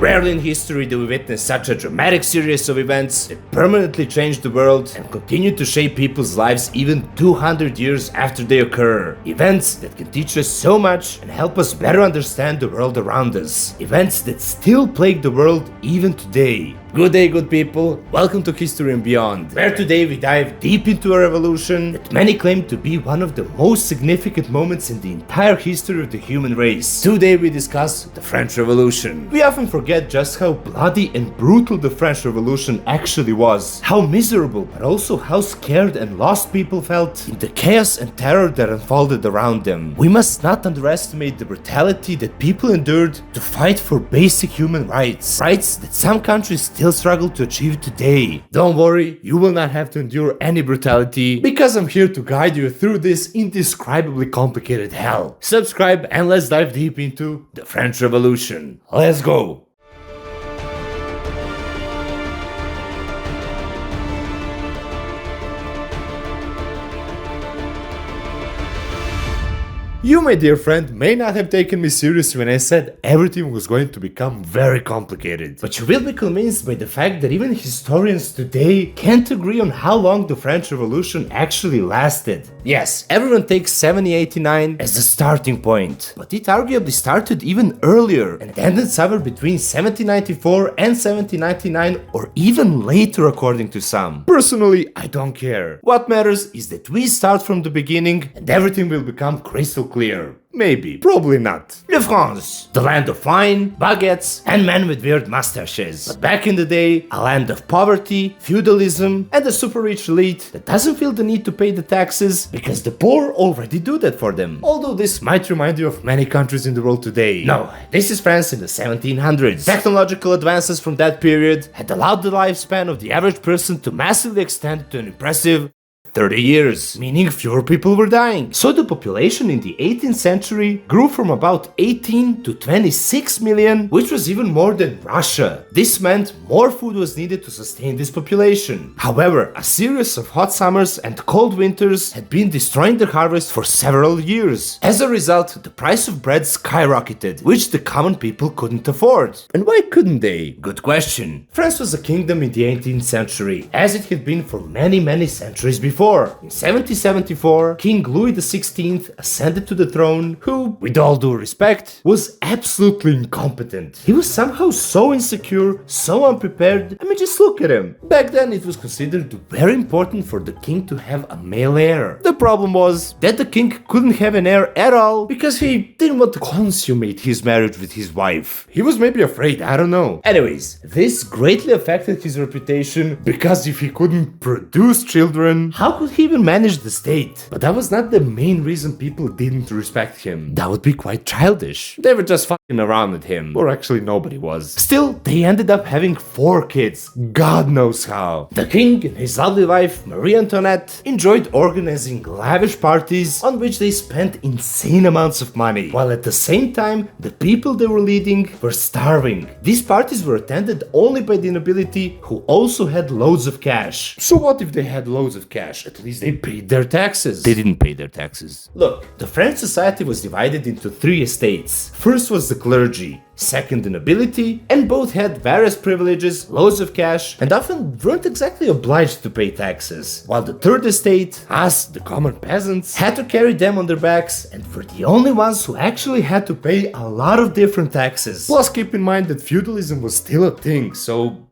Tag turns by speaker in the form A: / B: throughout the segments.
A: Rarely in history do we witness such a dramatic series of events that permanently change the world and continue to shape people's lives even 200 years after they occur. Events that can teach us so much and help us better understand the world around us. Events that still plague the world even today. Good day, good people. Welcome to History and Beyond, where today we dive deep into a revolution that many claim to be one of the most significant moments in the entire history of the human race. Today we discuss the French Revolution. We often forget just how bloody and brutal the French Revolution actually was, how miserable but also how scared and lost people felt in the chaos and terror that unfolded around them. We must not underestimate the brutality that people endured to fight for basic human rights that some countries still struggle to achieve today. Don't worry, you will not have to endure any brutality, because I'm here to guide you through this indescribably complicated hell. Subscribe and let's dive deep into the French Revolution. Let's go! You, my dear friend, may not have taken me seriously when I said everything was going to become very complicated. But you will be convinced by the fact that even historians today can't agree on how long the French Revolution actually lasted. Yes, everyone takes 1789 as the starting point, but it arguably started even earlier and ended somewhere between 1794 and 1799 or even later according to some. Personally, I don't care. What matters is that we start from the beginning and everything will become crystal clear. Maybe, probably not. Le France, the land of wine, baguettes, and men with weird mustaches. But back in the day, a land of poverty, feudalism, and a super rich elite that doesn't feel the need to pay the taxes because the poor already do that for them. Although this might remind you of many countries in the world today. No, this is France in the 1700s. Technological advances from that period had allowed the lifespan of the average person to massively extend to an impressive 30 years, meaning fewer people were dying. So the population in the 18th century grew from about 18 to 26 million, which was even more than Russia. This meant more food was needed to sustain this population. However, a series of hot summers and cold winters had been destroying the harvest for several years. As a result, the price of bread skyrocketed, which the common people couldn't afford. And why couldn't they? Good question. France was a kingdom in the 18th century, as it had been for many centuries before. In 1774, King Louis XVI ascended to the throne, who, with all due respect, was absolutely incompetent. He was somehow so insecure, so unprepared. I mean, just look at him. Back then, it was considered very important for the king to have a male heir. The problem was that the king couldn't have an heir at all because he didn't want to consummate his marriage with his wife. He was maybe afraid, I don't know. Anyways, this greatly affected his reputation because if he couldn't produce children, how could he even manage the state? But that was not the main reason people didn't respect him. That would be quite childish. They were just fucking around with him. Or actually nobody was. Still, they ended up having 4 kids. God knows how. The king and his lovely wife, Marie Antoinette, enjoyed organizing lavish parties on which they spent insane amounts of money. While at the same time, the people they were leading were starving. These parties were attended only by the nobility who also had loads of cash. So what if they had loads of cash? At least they paid their taxes. They didn't pay their taxes. Look, the French society was divided into 3 estates. First was the clergy, second the nobility, and both had various privileges, loads of cash, and often weren't exactly obliged to pay taxes. While the third estate, us, the common peasants, had to carry them on their backs and were the only ones who actually had to pay a lot of different taxes. Plus keep in mind that feudalism was still a thing, so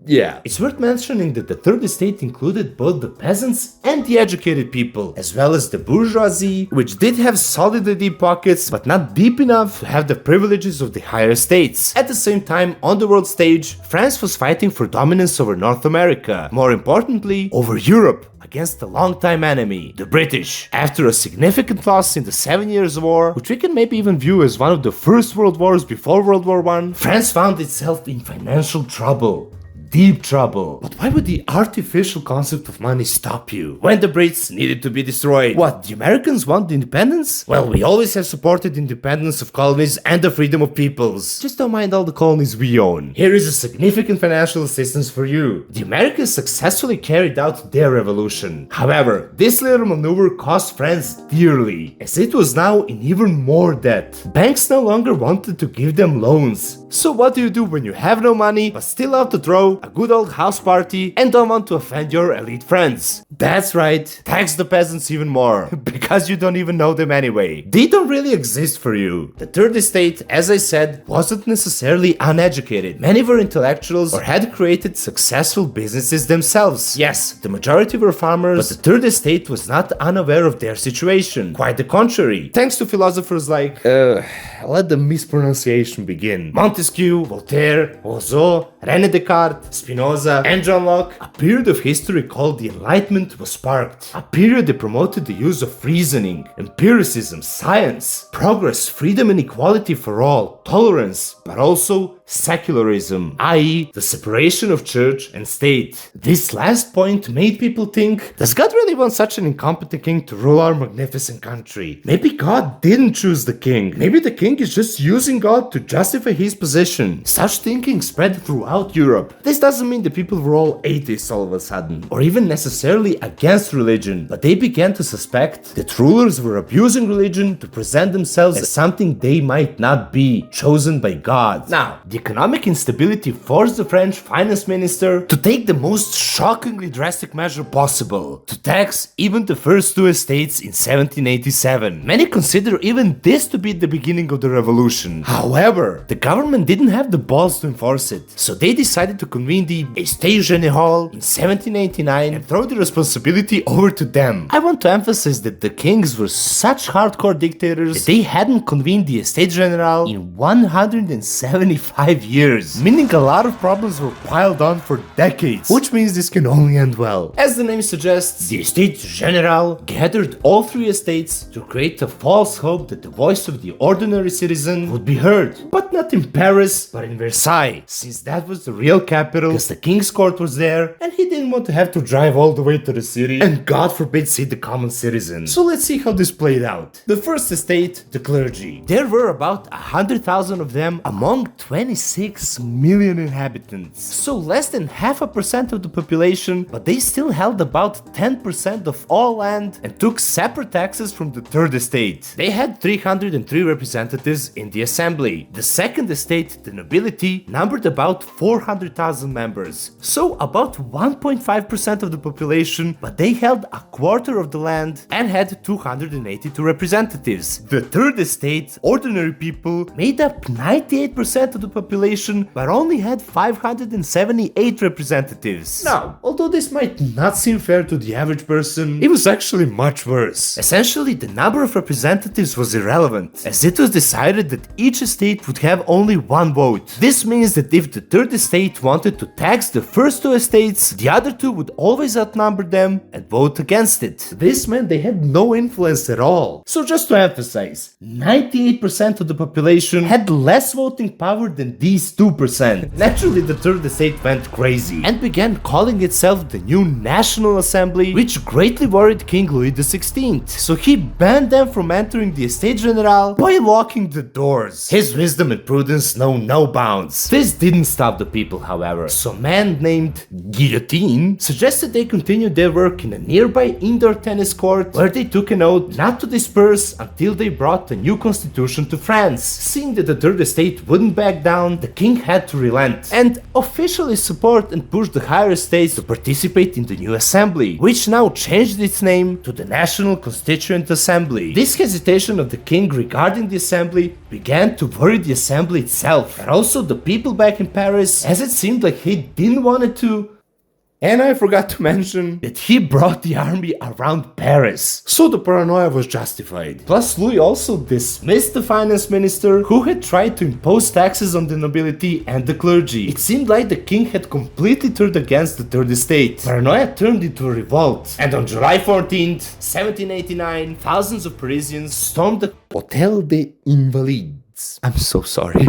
A: yeah. It's worth mentioning that the third estate included both the peasants and the educated people, as well as the bourgeoisie, which did have solidly deep pockets, but not deep enough to have the privileges of the higher estates. At the same time, on the world stage, France was fighting for dominance over North America, more importantly, over Europe, against a longtime enemy, the British. After a significant loss in the 7 Years' War, which we can maybe even view as one of the first world wars before World War I, France found itself in financial trouble. Deep trouble. But why would the artificial concept of money stop you when the Brits needed to be destroyed? What, the Americans want independence? Well, we always have supported independence of colonies and the freedom of peoples. Just don't mind all the colonies we own. Here is a significant financial assistance for you. The Americans successfully carried out their revolution. However, this little maneuver cost France dearly, as it was now in even more debt. Banks no longer wanted to give them loans. So what do you do when you have no money, but still have to throw a good old house party and don't want to offend your elite friends? That's right, tax the peasants even more, because you don't even know them anyway. They don't really exist for you. The third estate, as I said, wasn't necessarily uneducated. Many were intellectuals or had created successful businesses themselves. Yes, the majority were farmers, but the third estate was not unaware of their situation. Quite the contrary. Thanks to philosophers like, let the mispronunciation begin. Montesquieu, Voltaire, Rousseau, René Descartes, Spinoza, and John Locke, a period of history called the Enlightenment was sparked. A period that promoted the use of reasoning, empiricism, science, progress, freedom and equality for all, tolerance, but also secularism, i.e. the separation of church and state. This last point made people think, does God really want such an incompetent king to rule our magnificent country? Maybe God didn't choose the king. Maybe the king is just using God to justify his position. Such thinking spread throughout Europe. This doesn't mean the people were all atheists all of a sudden, or even necessarily against religion, but they began to suspect that rulers were abusing religion to present themselves as something they might not be, chosen by God. Now, the economic instability forced the French finance minister to take the most shockingly drastic measure possible, to tax even the first two estates in 1787. Many consider even this to be the beginning of the revolution. However, the government didn't have the balls to enforce it, so they decided to convene the Estates Générales in 1789 and throw the responsibility over to them. I want to emphasize that the kings were such hardcore dictators that they hadn't convened the Estates Générales in 175 years, meaning a lot of problems were piled on for decades, which means this can only end well. As the name suggests, the Estates Générales gathered all three estates to create a false hope that the voice of the ordinary citizen would be heard, but not in Paris, but in Versailles, since that was the real capital, because the king's court was there, and he didn't want to have to drive all the way to the city, and God forbid see the common citizen. So let's see how this played out. The first estate, the clergy. There were about 100,000 of them among 26 million inhabitants. So less than 0.5% of the population, but they still held about 10% of all land and took separate taxes from the third estate. They had 303 representatives in the assembly. The second estate, the nobility, numbered about 400,000 members. So about 1.5% of the population, but they held a quarter of the land and had 282 representatives. The third estate, ordinary people, made up 98% of the population, but only had 578 representatives. Now, although this might not seem fair to the average person, it was actually much worse. Essentially, the number of representatives was irrelevant, as it was decided that each estate would have only one vote. This means that if the third estate wanted to tax the first two estates, the other two would always outnumber them and vote against it. This meant they had no influence at all. So just to emphasize, 98% of the population had less voting power than these 2%. Naturally, the third estate went crazy and began calling itself the new National Assembly, which greatly worried King Louis XVI. So he banned them from entering the Estates Générales by locking the doors. His wisdom and prudence know no bounds. This didn't stop the people, however. So a man named Guillotine suggested they continue their work in a nearby indoor tennis court, where they took an oath not to disperse until they brought the new constitution to France. Seeing that the third estate wouldn't back down, the king had to relent and officially support and push the higher estates to participate in the new assembly, which now changed its name to the National Constituent Assembly. This hesitation of the king regarding the assembly began to worry the assembly itself, and also the people back in Paris, as it seemed like he didn't want it to. And I forgot to mention that he brought the army around Paris, so the paranoia was justified. Plus, Louis also dismissed the finance minister who had tried to impose taxes on the nobility and the clergy. It seemed like the king had completely turned against the third estate. Paranoia turned into a revolt, and on July 14th, 1789, thousands of Parisians stormed the Hôtel des Invalides. I'm so sorry.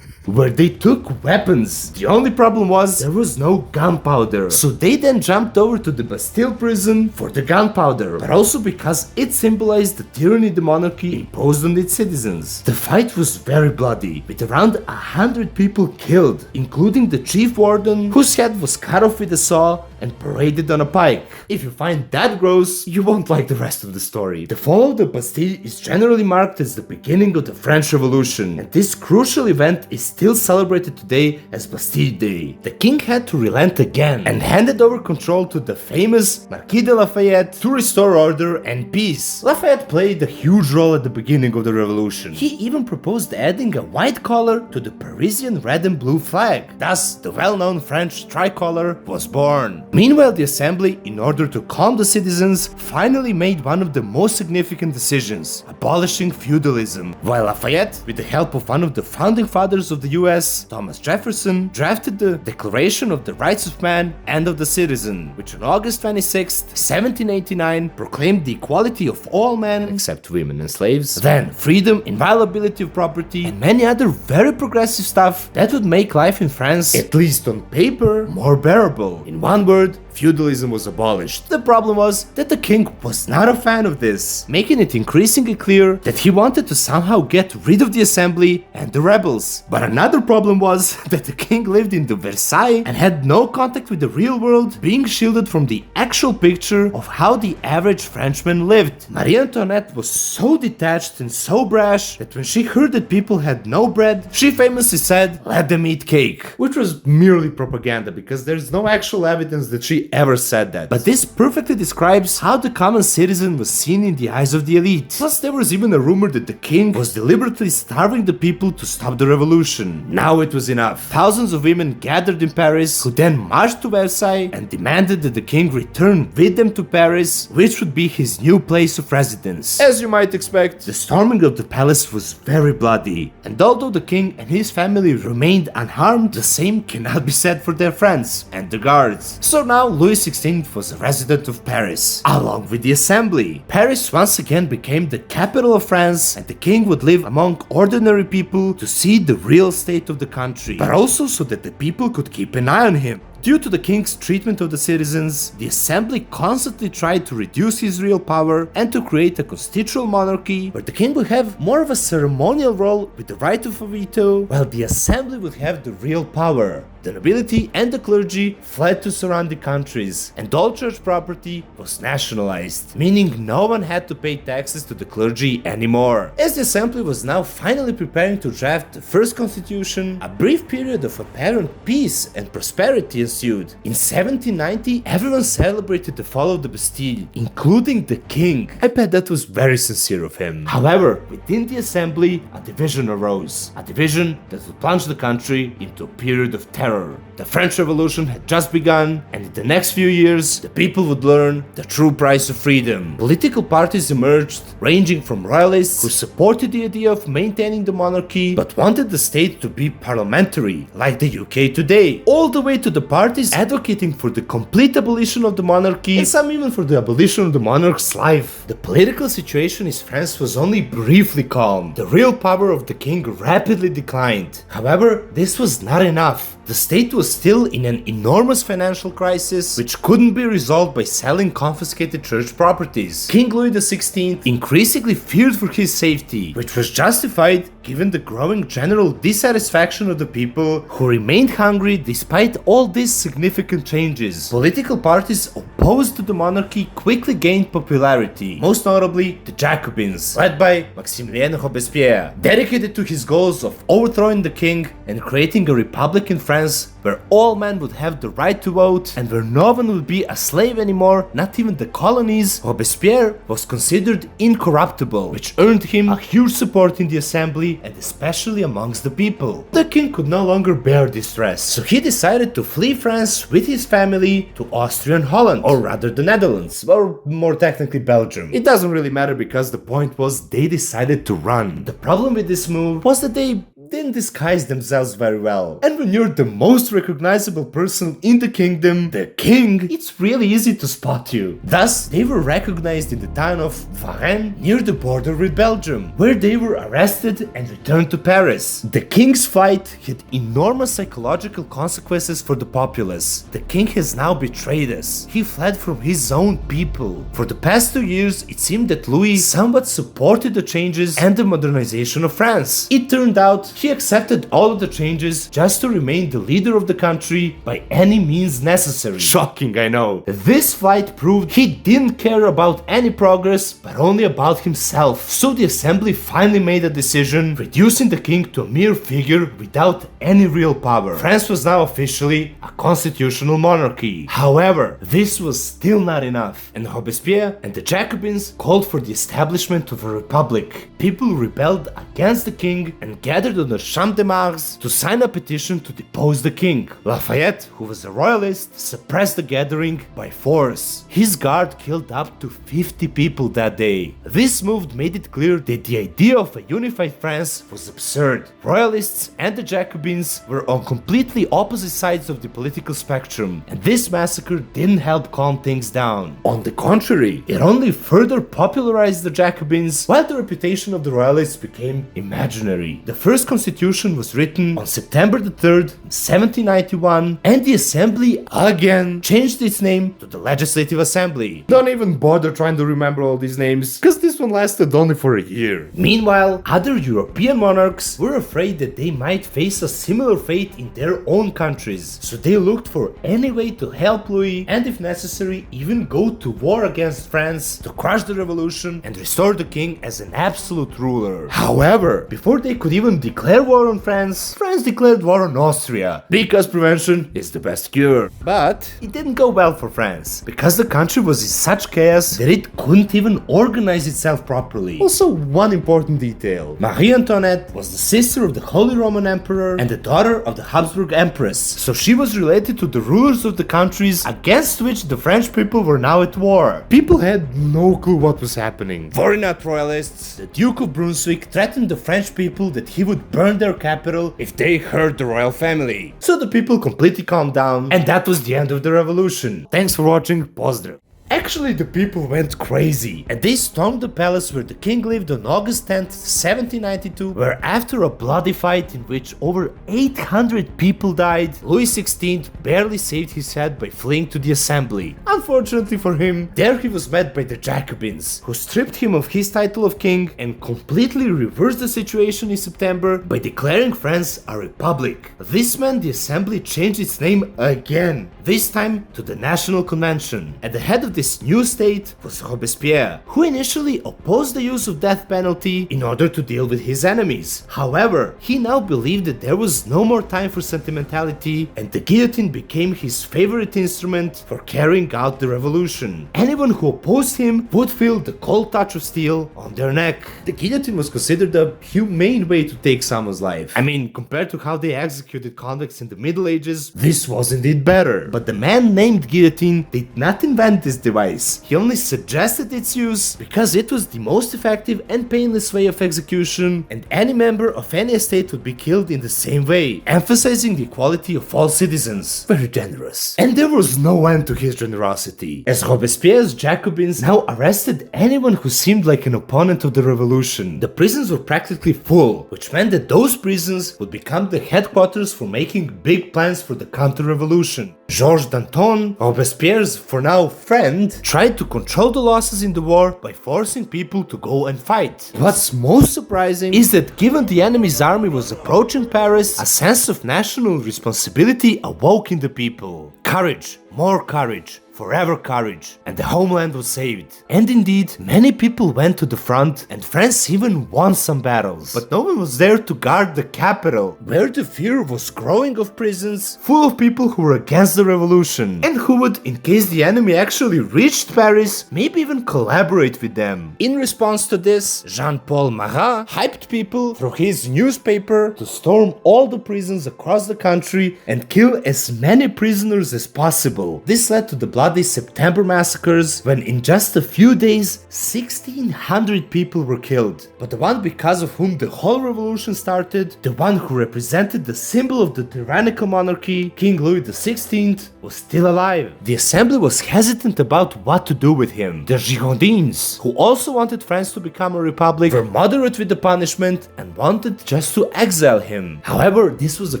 A: Where they took weapons. The only problem was there was no gunpowder. So they then jumped over to the Bastille prison for the gunpowder, but also because it symbolized the tyranny the monarchy imposed on its citizens. The fight was very bloody, with around 100 people killed, including the chief warden, whose head was cut off with a saw and paraded on a pike. If you find that gross, you won't like the rest of the story. The fall of the Bastille is generally marked as the beginning of the French Revolution, and this crucial event is still celebrated today as Bastille Day. The king had to relent again and handed over control to the famous Marquis de Lafayette to restore order and peace. Lafayette played a huge role at the beginning of the revolution. He even proposed adding a white color to the Parisian red and blue flag. Thus, the well-known French tricolor was born. Meanwhile, the assembly, in order to calm the citizens, finally made one of the most significant decisions, abolishing feudalism, while Lafayette, with the help of one of the founding fathers of the US, Thomas Jefferson, drafted the Declaration of the Rights of Man and of the Citizen, which on August 26, 1789 proclaimed the equality of all men except women and slaves, then freedom, inviolability of property, and many other very progressive stuff that would make life in France, at least on paper, more bearable. In one word, feudalism was abolished. The problem was that the king was not a fan of this, making it increasingly clear that he wanted to somehow get rid of the assembly and the rebels. But another problem was that the king lived in Versailles and had no contact with the real world, being shielded from the actual picture of how the average Frenchman lived. Marie Antoinette was so detached and so brash that when she heard that people had no bread, she famously said, "Let them eat cake," which was merely propaganda because there's no actual evidence that she ever said that. But this perfectly describes how the common citizen was seen in the eyes of the elite. Plus, there was even a rumor that the king was deliberately starving the people to stop the revolution. Now it was enough. Thousands of women gathered in Paris, who then marched to Versailles and demanded that the king return with them to Paris, which would be his new place of residence. As you might expect, the storming of the palace was very bloody, and although the king and his family remained unharmed, the same cannot be said for their friends and the guards. So now Louis XVI was a resident of Paris, along with the assembly. Paris once again became the capital of France, and the king would live among ordinary people to see the real state of the country, but also so that the people could keep an eye on him. Due to the king's treatment of the citizens, the assembly constantly tried to reduce his real power and to create a constitutional monarchy where the king would have more of a ceremonial role with the right of a veto, while the assembly would have the real power. The nobility and the clergy fled to surrounding countries, and all church property was nationalized, meaning no one had to pay taxes to the clergy anymore. As the assembly was now finally preparing to draft the first constitution, a brief period of apparent peace and prosperity ensued. In 1790, everyone celebrated the fall of the Bastille, including the king. I bet that was very sincere of him. However, within the assembly, a division arose. A division that would plunge the country into a period of terror. The French Revolution had just begun, and in the next few years, the people would learn the true price of freedom. Political parties emerged, ranging from royalists who supported the idea of maintaining the monarchy but wanted the state to be parliamentary, like the UK today, all the way to the parties advocating for the complete abolition of the monarchy, and some even for the abolition of the monarch's life. The political situation in France was only briefly calm. The real power of the king rapidly declined. However, this was not enough. The state was still in an enormous financial crisis, which couldn't be resolved by selling confiscated church properties. King Louis XVI increasingly feared for his safety, which was justified given the growing general dissatisfaction of the people, who remained hungry despite all these significant changes. Political parties opposed to the monarchy quickly gained popularity, most notably the Jacobins, led by Maximilien Robespierre, dedicated to his goals of overthrowing the king and creating a republic in France where all men would have the right to vote and where no one would be a slave anymore, not even the colonies. Robespierre was considered incorruptible, which earned him a huge support in the assembly and especially amongst the people. The king could no longer bear this stress, so he decided to flee France with his family to Austria and Holland, or rather the Netherlands, or more technically Belgium. It doesn't really matter because the point was they decided to run. The problem with this move was that they didn't disguise themselves very well. And when you're the most recognizable person in the kingdom, the king, it's really easy to spot you. Thus, they were recognized in the town of Varennes, near the border with Belgium, where they were arrested and returned to Paris. The king's flight had enormous psychological consequences for the populace. The king has now betrayed us. He fled from his own people. For the past 2 years, it seemed that Louis somewhat supported the changes and the modernization of France. It turned out he accepted all of the changes just to remain the leader of the country by any means necessary. Shocking, I know. This fight proved he didn't care about any progress, but only about himself. So the assembly finally made a decision, reducing the king to a mere figure without any real power. France was now officially a constitutional monarchy. However, this was still not enough, and Robespierre and the Jacobins called for the establishment of a republic. People rebelled against the king and gathered on the Champ de Mars to sign a petition to depose the king. Lafayette, who was a royalist, suppressed the gathering by force. His guard killed up to 50 people that day. This move made it clear that the idea of a unified France was absurd. Royalists and the Jacobins were on completely opposite sides of the political spectrum, and this massacre didn't help calm things down. On the contrary, it only further popularized the Jacobins, while the reputation of the royalists became imaginary. The first constitution was written on September the 3rd, 1791, and the assembly again changed its name to the Legislative Assembly. Don't even bother trying to remember all these names, cause this one lasted only for a year. Meanwhile, other European monarchs were afraid that they might face a similar fate in their own countries, so they looked for any way to help Louis, and if necessary, even go to war against France to crush the revolution and restore the king as an absolute ruler. However, before they could even declare war on France, France declared war on Austria, because prevention is the best cure. But it didn't go well for France, because the country was in such chaos that it couldn't even organize itself properly. Also, one important detail: Marie Antoinette was the sister of the Holy Roman Emperor and the daughter of the Habsburg Empress, so she was related to the rulers of the countries against which the French people were now at war. People had no clue what was happening. Foreign royalists, the Duke of Brunswick threatened the French people that he would burn their capital if they hurt the royal family. So the people completely calmed down, and that was the end of the revolution. Thanks for watching, Pozdrav. Actually, the people went crazy, and they stormed the palace where the king lived on August 10th, 1792, where after a bloody fight in which over 800 people died, Louis XVI barely saved his head by fleeing to the assembly. Unfortunately for him, there he was met by the Jacobins, who stripped him of his title of king and completely reversed the situation in September by declaring France a republic. This meant the assembly changed its name again, this time to the National Convention. At the head of this new state was Robespierre, who initially opposed the use of death penalty in order to deal with his enemies. However, he now believed that there was no more time for sentimentality, and the guillotine became his favorite instrument for carrying out the revolution. Anyone who opposed him would feel the cold touch of steel on their neck. The guillotine was considered a humane way to take someone's life. I mean, compared to how they executed convicts in the Middle Ages, this was indeed better. But the man named Guillotine did not invent this device. He only suggested its use because it was the most effective and painless way of execution, and any member of any estate would be killed in the same way, emphasizing the equality of all citizens. Very generous. And there was no end to his generosity, as Robespierre's Jacobins now arrested anyone who seemed like an opponent of the revolution. The prisons were practically full, which meant that those prisons would become the headquarters for making big plans for the counter-revolution. Georges Danton, Robespierre's for now friend, tried to control the losses in the war by forcing people to go and fight. What's most surprising is that given the enemy's army was approaching Paris, a sense of national responsibility awoke in the people. Courage, more courage, forever courage, and the homeland was saved. And indeed, many people went to the front, and France even won some battles. But no one was there to guard the capital, where the fear was growing of prisons full of people who were against the revolution, and who would, in case the enemy actually reached Paris, maybe even collaborate with them. In response to this, Jean-Paul Marat hyped people through his newspaper to storm all the prisons across the country and kill as many prisoners as possible. This led to the bloody September massacres, when in just a few days 1,600 people were killed. But the one because of whom the whole revolution started, the one who represented the symbol of the tyrannical monarchy, King Louis XVI, was still alive. The assembly was hesitant about what to do with him. The Girondins, who also wanted France to become a republic, were moderate with the punishment and wanted just to exile him. However, this was a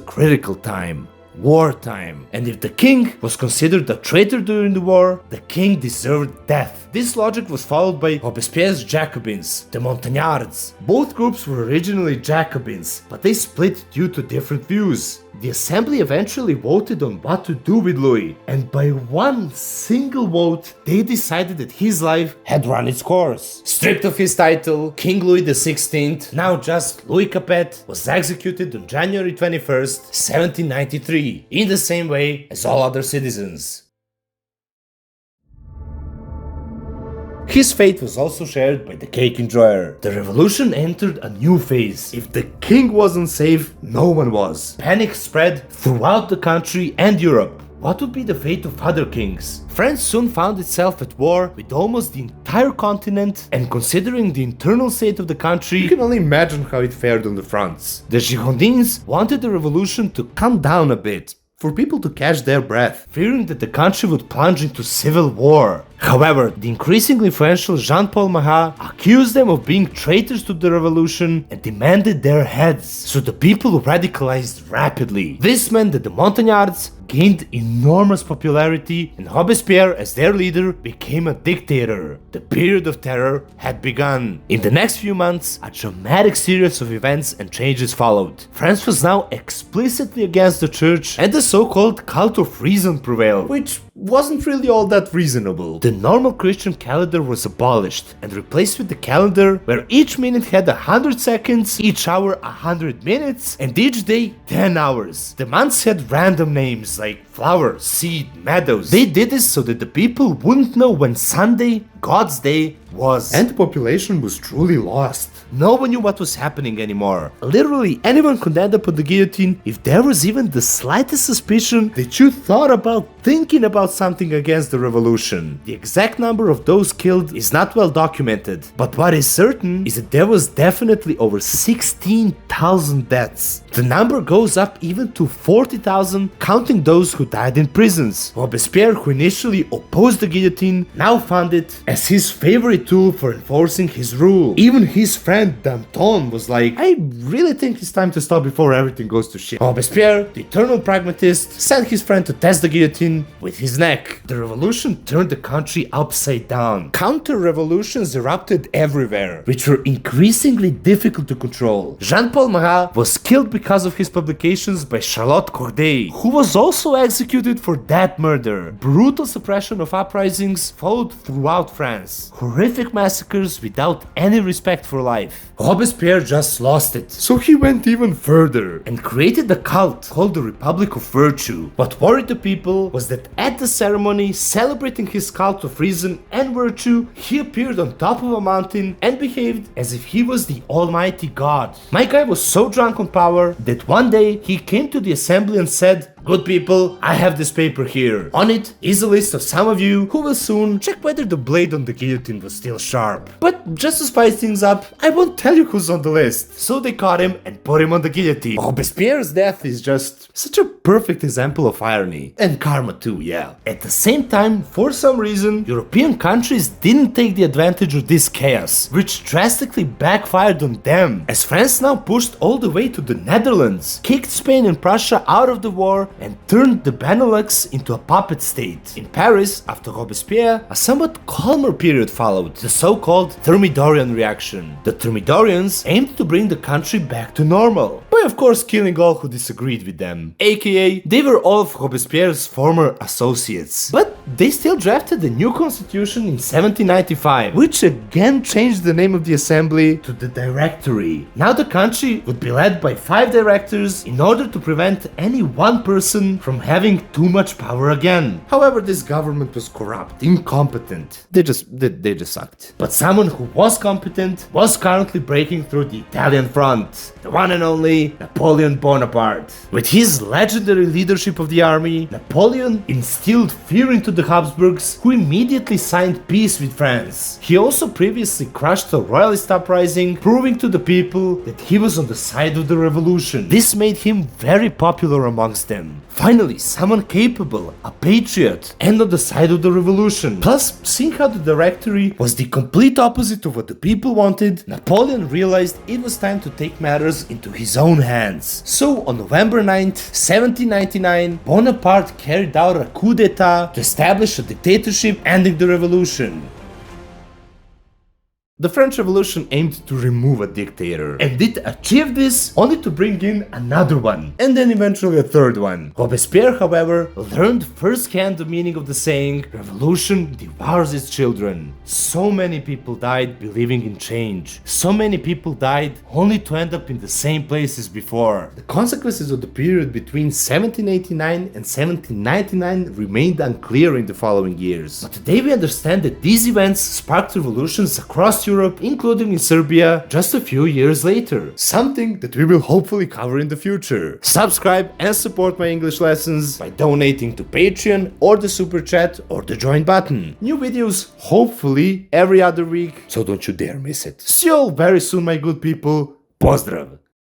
A: critical time. wartime. And if the king was considered a traitor during the war, the king deserved death. This logic was followed by Robespierre's Jacobins, the Montagnards. Both groups were originally Jacobins, but they split due to different views. The assembly eventually voted on what to do with Louis, and by one single vote, they decided that his life had run its course. Stripped of his title, King Louis XVI, now just Louis Capet, was executed on January 21st, 1793, in the same way as all other citizens. His fate was also shared by the cake enjoyer. The revolution entered a new phase. If the king wasn't safe, no one was. Panic spread throughout the country and Europe. What would be the fate of other kings? France soon found itself at war with almost the entire continent, and considering the internal state of the country, you can only imagine how it fared on the fronts. The Girondins wanted the revolution to calm down a bit, for people to catch their breath, fearing that the country would plunge into civil war. However, the increasingly influential Jean-Paul Marat accused them of being traitors to the revolution and demanded their heads, so the people radicalized rapidly. This meant that the Montagnards gained enormous popularity and Robespierre, as their leader, became a dictator. The period of terror had begun. In the next few months, a dramatic series of events and changes followed. France was now explicitly against the church, and the so-called cult of reason prevailed, which wasn't really all that reasonable. The normal Christian calendar was abolished and replaced with the calendar where each minute had 100 seconds, each hour 100 minutes, and each day 10 hours. The months had random names like flower, seed, meadows. They did this so that the people wouldn't know when Sunday, God's day, was. And the population was truly lost. No one knew what was happening anymore. Literally anyone could end up on the guillotine if there was even the slightest suspicion that you thought about thinking about something against the revolution. The exact number of those killed is not well documented, but what is certain is that there was definitely over 16,000 deaths. The number goes up even to 40,000, counting those who died in prisons. Robespierre, who initially opposed the guillotine, now found it as his favorite tool for enforcing his rule. Even his friend Danton was like, I really think it's time to stop before everything goes to shit. Robespierre, the eternal pragmatist, sent his friend to test the guillotine with his neck. The revolution turned the country upside down. Counter-revolutions erupted everywhere, which were increasingly difficult to control. Jean-Paul Marat was killed because of his publications by Charlotte Corday, who was also executed for that murder. Brutal suppression of uprisings followed throughout France. Horrific massacres without any respect for life. Robespierre just lost it, so he went even further and created a cult called the Republic of Virtue. What worried the people was that at the ceremony celebrating his cult of reason and virtue, he appeared on top of a mountain and behaved as if he was the almighty god. My guy was so drunk on power that one day he came to the assembly and said, "Good people, I have this paper here. On it is a list of some of you who will soon check whether the blade on the guillotine was still sharp. But just to spice things up, I won't tell you who's on the list." So they caught him and put him on the guillotine. Robespierre's death is just such a perfect example of irony. And karma too, yeah. At the same time, for some reason, European countries didn't take the advantage of this chaos, which drastically backfired on them, as France now pushed all the way to the Netherlands, kicked Spain and Prussia out of the war, and turned the Benelux into a puppet state. In Paris, after Robespierre, a somewhat calmer period followed, the so-called Thermidorian reaction. The Thermidorians aimed to bring the country back to normal, by of course killing all who disagreed with them, aka they were all of Robespierre's former associates. But they still drafted a new constitution in 1795, which again changed the name of the assembly to the Directory. Now the country would be led by 5 directors in order to prevent any one person from having too much power again. However, this government was corrupt, incompetent. They just sucked. But someone who was competent was currently breaking through the Italian front. The one and only Napoleon Bonaparte. With his legendary leadership of the army, Napoleon instilled fear into to the Habsburgs, who immediately signed peace with France. He also previously crushed a royalist uprising, proving to the people that he was on the side of the revolution. This made him very popular amongst them. Finally, someone capable, a patriot, and on the side of the revolution. Plus, seeing how the Directory was the complete opposite of what the people wanted, Napoleon realized it was time to take matters into his own hands. So, on November 9th, 1799, Bonaparte carried out a coup d'etat to establish a dictatorship, ending the revolution. The French Revolution aimed to remove a dictator, and did achieve this only to bring in another one, and then eventually a third one. Robespierre, however, learned firsthand the meaning of the saying, "Revolution devours its children." So many people died believing in change. So many people died only to end up in the same place as before. The consequences of the period between 1789 and 1799 remained unclear in the following years. But today we understand that these events sparked revolutions across Europe, including in Serbia, just a few years later. Something that we will hopefully cover in the future. Subscribe and support my English lessons by donating to Patreon or the Super Chat or the join button. New videos hopefully every other week, so don't you dare miss it. See you all very soon, my good people. Pozdrav!